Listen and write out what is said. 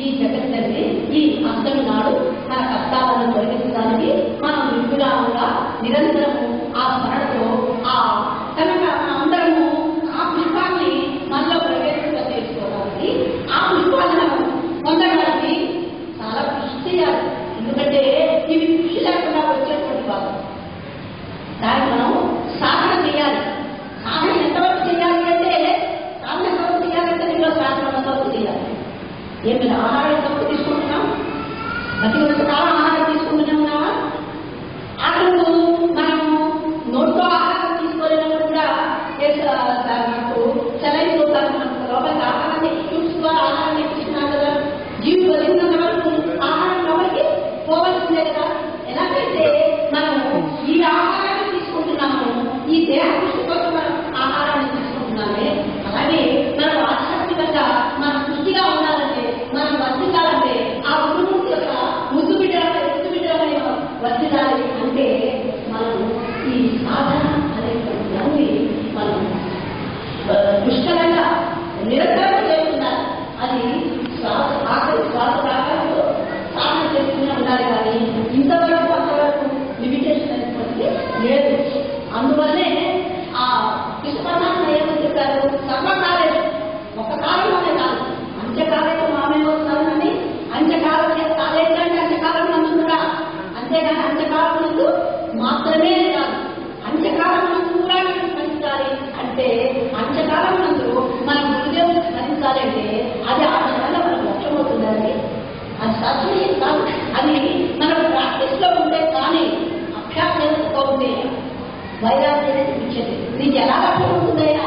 ఈ జగత్తుని ఈ అష్టమి నాడు మన కష్టాలను తొలగించడానికి మనం విపులంగా నిరంతరము ఆ స్మరణతో ఆ కనుక అందరము ఆ పుష్పాన్ని మనలో ప్రవేశంగా చేసుకోవడానికి ఆ పుష్పాలను పొందడానికి చాలా కృషి చేయాలి. ఎందుకంటే ఇవి కృషి లేకుండా వచ్చేటువంటి కాదు. దాన్ని మనం సాధన చేయాలి. సాధన ఎంతవరకు చేయాలి అంటే సాధన ఎంతవరకు చేయాలంటే దీనిలో సాధన ఎంతవరకు చేయాలి. ఏమి ఆహారం ఎంతవరకు తీసుకుంటున్నాం, ప్రతి ఒక్క కాలం ఆహారం తీసుకుంటూనే ఉన్నామా? ఆటలు మనము నోట్లో ఆహారం తీసుకోలేనప్పుడు కూడా మనకు సెలైన్తో మనకు లోపలికి ఆహారాన్ని ట్యూబ్స్ ద్వారా ఆహారాన్ని ఎక్కిస్తున్నాం కదా. జీవి బతికినంత వరకు ఆహారం లోపలికి పోవలసిందే కదా. ఎలాగైతే మనము ఈ ఆహారాన్ని తీసుకుంటున్నాము, ఈ దేహ పుష్టి కోసం మనం ఆహారాన్ని తీసుకుంటున్నామే, అలాగే మనం ఆసక్తిగా మనం పుష్టిగా ఉండాలంటే, మనం వర్తిల్లాలంటే ఆ గురుమూర్తి యొక్క ముద్దు బిడ్డలని వర్తిల్లాలి అంటే మనం ఈ సాధన అనేటువంటి దాన్ని మనం పుష్కలంగా నిరంతరం చేస్తున్నారు. అది ఆఖరి శ్వాస ప్రకారంలో సాధన చేస్తూనే ఉండాలి. కానీ ఇంతవరకు అంతవరకు లిమిటేషన్ అనేటువంటిది లేదు. అందువల్లనే ఆ కృష్ణపరమాత్మ ఏమని చెప్పారు, సర్వకాలేదు ఒక కాలంలోనే కాదు, అంత్యకాలంలో మామే వస్తారు అని అంత్యకాలం కాలేదంటే అంత్యకాలం నందు కూడా, అంతేగాని అంత్యకాలం నందు మాత్రమే కాదు, అంత్యకాలం నందు కూడా మనం స్మరించాలి. అంటే అంత్యకాలం నందు మనం గురుదేవుని స్మరించాలి అంటే అది ఆ విధంగా మనకు లక్ష్యమవుతుందండి. అది శాస్త్రీయం కాదు, అది మనకు ప్రాక్టీస్ లో ఉంటే కానీ అభ్యాసం ఉంటే వైరాగ్యం చూపించేది. నీకు ఎలా లక్ష్యం ఉంటుందయ్యా